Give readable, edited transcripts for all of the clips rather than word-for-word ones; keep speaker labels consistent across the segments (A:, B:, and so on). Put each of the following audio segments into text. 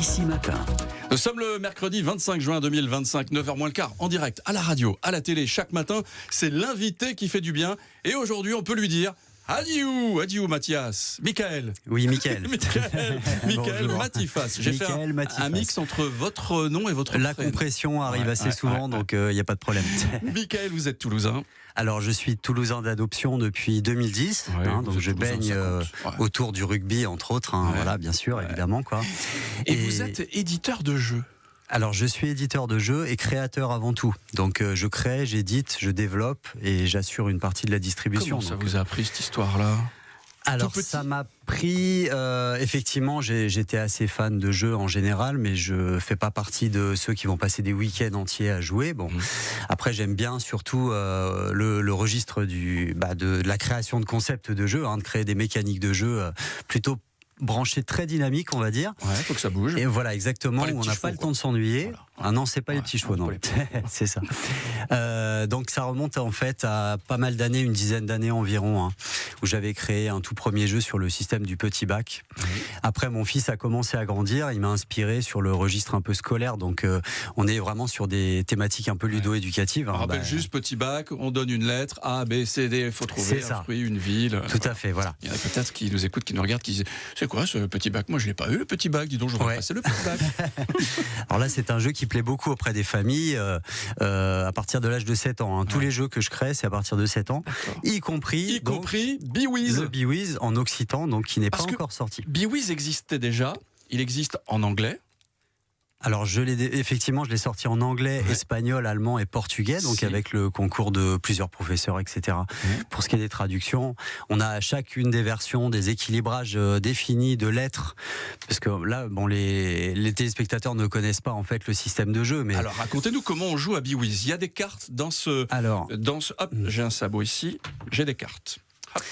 A: Ici Matin.
B: Nous sommes le mercredi 25 juin 2025, 9h moins le quart, en direct, à la radio, à la télé, chaque matin. C'est l'invité qui fait du bien. Et aujourd'hui, on peut lui dire adieu Mathias, Michael.
C: Oui, Michael.
B: Michael Matifas. J'ai fait un mix entre votre nom et votre prénom.
C: La compression arrive assez souvent, donc il n'y a pas de problème.
B: Michael, vous êtes toulousain.
C: Alors, je suis toulousain d'adoption depuis 2010, donc je baigne autour du rugby, entre autres, voilà, bien sûr, évidemment. Quoi.
B: Et vous êtes éditeur de jeux.
C: Alors, je suis éditeur de jeux et créateur avant tout. Donc, je crée, j'édite, je développe et j'assure une partie de la distribution.
B: Comment ça vous a appris cette histoire-là ?
C: Alors ça m'a pris, effectivement j'étais assez fan de jeux en général, mais je fais pas partie de ceux qui vont passer des week-ends entiers à jouer. Bon, après j'aime bien surtout le registre de la création de concepts de jeux, de créer des mécaniques de jeu plutôt branché très dynamique, on va dire.
B: Ouais, faut que ça bouge.
C: Et voilà, exactement, où on n'a pas le temps de s'ennuyer. Voilà. Ah non, c'est pas les petits chevaux, non. C'est ça. Donc ça remonte en fait à pas mal d'années, une dizaine d'années environ, où j'avais créé un tout premier jeu sur le système du petit bac. Après, mon fils a commencé à grandir, il m'a inspiré sur le registre un peu scolaire, donc on est vraiment sur des thématiques un peu ludo-éducatives.
B: On rappelle juste petit bac, on donne une lettre, A, B, C, D, il faut trouver un fruit, une ville.
C: Tout à fait, voilà.
B: Il y en a peut-être qui nous écoutent, qui nous regardent, qui disent c'est quoi ce petit bac ? Moi je l'ai pas eu le petit bac, dis donc je vais passer le petit bac.
C: Alors là c'est un jeu qui plaît beaucoup auprès des familles à partir de l'âge de 7 ans. Tous les jeux que je crée c'est à partir de 7 ans, y compris
B: Bewiz.
C: Le Bewiz en occitan, donc qui n'est pas encore sorti.
B: Bewiz existait déjà, il existe en anglais.
C: Alors effectivement je l'ai sorti en anglais, espagnol, allemand et portugais, donc avec le concours de plusieurs professeurs, etc. Pour ce qui est des traductions, on a à chacune des versions des équilibrages définis de lettres, parce que là, les téléspectateurs ne connaissent pas en fait le système de jeu. Mais
B: alors racontez-nous comment on joue à Bewiz. Il y a des cartes dans ce. Hop, j'ai un sabot ici, j'ai des cartes. Hop.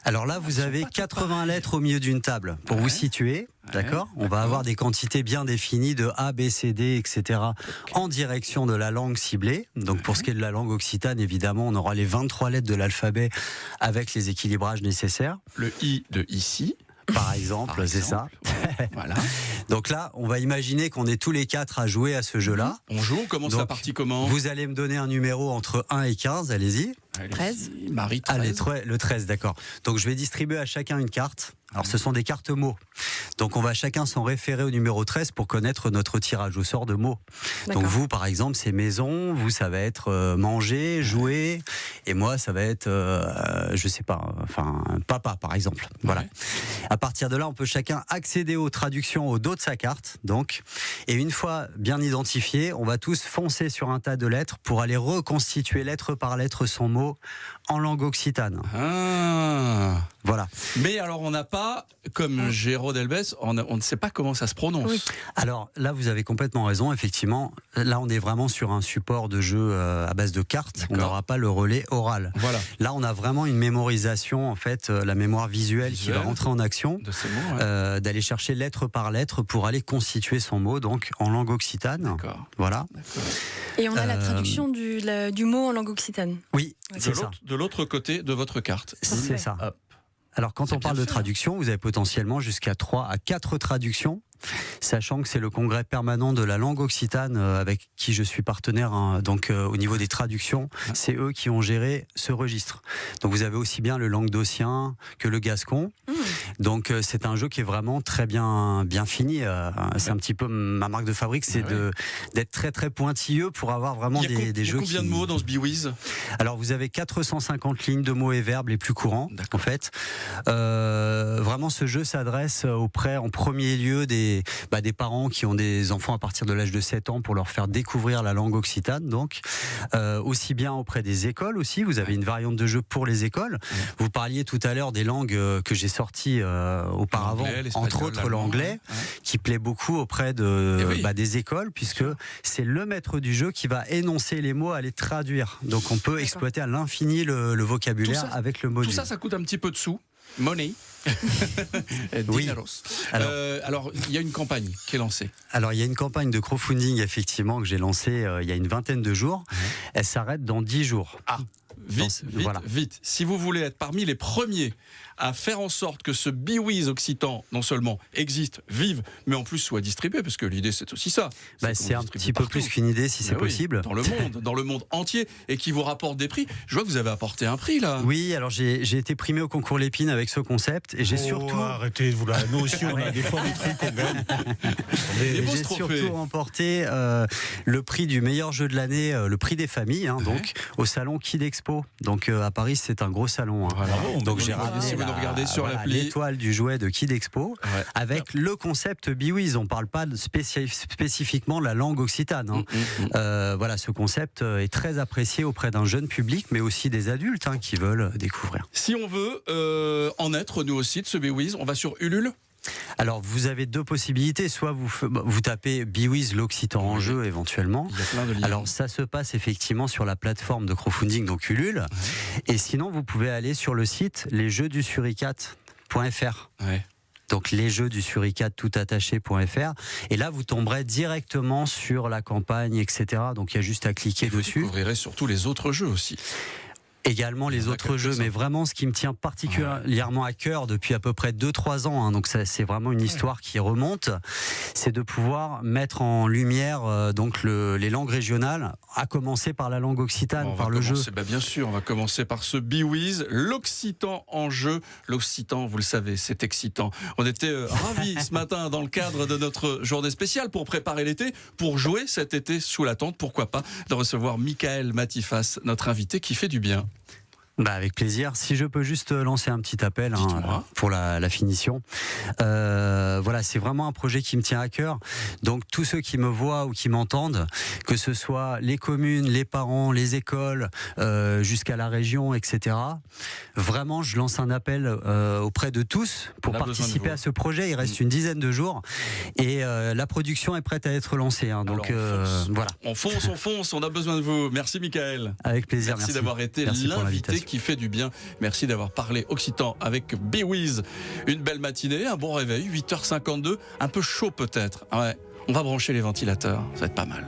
C: Alors là, vous avez 80 lettres au milieu d'une table. Pour vous situer, d'accord ? On va avoir des quantités bien définies de A, B, C, D, etc. en direction de la langue ciblée. Donc pour ce qui est de la langue occitane, évidemment, on aura les 23 lettres de l'alphabet avec les équilibrages nécessaires.
B: Le I de ici.
C: Par exemple, c'est ça.
B: Voilà.
C: Donc là, on va imaginer qu'on est tous les 4 à jouer à ce jeu-là.
B: On joue, on commence la partie comment ?
C: Vous allez me donner un numéro entre 1 et 15, allez-y.
D: 13.
B: Marie, 13.
C: Allez, le 13, d'accord. Donc je vais distribuer à chacun une carte. Alors ce sont des cartes mots. Donc on va chacun s'en référer au numéro 13 pour connaître notre tirage au sort de mots. Donc vous, par exemple, c'est maison, vous, ça va être manger, jouer, et moi, ça va être, je sais pas, papa, par exemple. Voilà. À partir de là, on peut chacun accéder aux traductions au dos de sa carte, donc. Et une fois bien identifié, on va tous foncer sur un tas de lettres pour aller reconstituer lettre par lettre son mot en langue occitane. Voilà.
B: Mais alors, on n'a pas, comme Géraud Delbès, on ne sait pas comment ça se prononce. Oui.
C: Alors là, vous avez complètement raison. Effectivement, là, on est vraiment sur un support de jeu à base de cartes. On n'aura pas le relais oral. Voilà. Là, on a vraiment une mémorisation, en fait, la mémoire visuelle qui va rentrer en action,
B: de ces mots,
C: d'aller chercher lettre par lettre pour aller constituer son mot, donc en langue occitane.
B: D'accord.
C: Voilà.
D: D'accord. Et on a la traduction du mot en langue occitane.
C: Oui, c'est ça.
B: De l'autre côté de votre carte.
C: C'est ça. Alors quand on parle de traduction, vous avez potentiellement jusqu'à 3 à 4 traductions, sachant que c'est le congrès permanent de la langue occitane avec qui je suis partenaire, donc au niveau des traductions, c'est eux qui ont géré ce registre. Donc vous avez aussi bien le languedocien que le gascon. Donc c'est un jeu qui est vraiment très bien fini. C'est un petit peu ma marque de fabrique, c'est d'être très très pointilleux pour avoir vraiment des jeux.
B: Combien de mots dans ce Bewiz ?
C: Alors vous avez 450 lignes de mots et verbes les plus courants, en fait. Vraiment ce jeu s'adresse en premier lieu des parents qui ont des enfants à partir de l'âge de 7 ans pour leur faire découvrir la langue occitane, donc aussi bien auprès des écoles aussi. Vous avez une variante de jeu pour les écoles. Vous parliez tout à l'heure des langues que j'ai sorties auparavant, entre autres l'anglais, qui plaît beaucoup auprès des écoles, puisque c'est le maître du jeu qui va énoncer les mots à les traduire. Donc on peut exploiter à l'infini le vocabulaire avec le module.
B: Tout ça, ça coûte un petit peu de sous. Money.
C: Oui.
B: Alors, il y a une campagne qui est lancée.
C: Alors, il y a une campagne de crowdfunding, effectivement, que j'ai lancée il y a une vingtaine de jours. Elle s'arrête dans 10 jours.
B: Vite. Si vous voulez être parmi les premiers à faire en sorte que ce Biwiz Occitan, non seulement existe, vive, mais en plus soit distribué, parce que l'idée c'est aussi ça.
C: C'est un petit peu plus qu'une idée, si c'est possible.
B: Dans le monde entier, et qui vous rapporte des prix. Je vois que vous avez apporté un prix là.
C: Oui, alors j'ai été primé au concours Lépine avec ce concept, et j'ai surtout...
A: Arrêtez, nous aussi on a des fois des trucs qu'on gagne.
C: J'ai surtout remporté le prix du meilleur jeu de l'année, le prix des familles, donc au salon Kid Expo. Donc à Paris, c'est un gros salon. Donc j'ai ramené l'étoile du jouet de Kid Expo avec le concept Biwiz. On ne parle pas spécifiquement de la langue occitane. Ce concept est très apprécié auprès d'un jeune public, mais aussi des adultes qui veulent découvrir.
B: Si on veut en être nous aussi de ce Biwiz, on va sur Ulule.
C: Alors, vous avez deux possibilités. Soit vous tapez Biwiz l'Occitan en jeu éventuellement.
B: Il y a plein de liens.
C: Alors, ça se passe effectivement sur la plateforme de crowdfunding, donc Ulule. Et sinon, vous pouvez aller sur le site lesjeuxdusuricat.fr. Donc lesjeuxdusuricat toutattaché.fr. Et là, vous tomberez directement sur la campagne, etc. Donc il y a juste à cliquer dessus.
B: Vous découvrirez surtout les autres jeux aussi.
C: Également les autres jeux, mais vraiment ce qui me tient particulièrement à cœur depuis à peu près 2-3 ans, donc c'est vraiment une histoire qui remonte, c'est de pouvoir mettre en lumière les langues régionales, à commencer par la langue occitane, par le jeu.
B: Bien sûr, on va commencer par ce Biwiz, l'Occitan en jeu. L'Occitan, vous le savez, c'est excitant. On était ravis ce matin dans le cadre de notre journée spéciale pour préparer l'été, pour jouer cet été sous la tente, pourquoi pas, de recevoir Michael Matifas, notre invité qui fait du bien.
C: Avec plaisir. Si je peux juste lancer un petit appel pour la finition. C'est vraiment un projet qui me tient à cœur. Donc tous ceux qui me voient ou qui m'entendent, que ce soit les communes, les parents, les écoles, jusqu'à la région, etc. Vraiment, je lance un appel auprès de tous pour participer à ce projet. Il reste une dizaine de jours et la production est prête à être lancée. Donc
B: on fonce. On a besoin de vous. Merci Michael.
C: Avec plaisir.
B: Merci d'avoir été l'invité qui fait du bien. Merci d'avoir parlé occitan avec Biwiz. Une belle matinée, un bon réveil, 8h52, un peu chaud peut-être. On va brancher les ventilateurs, ça va être pas mal.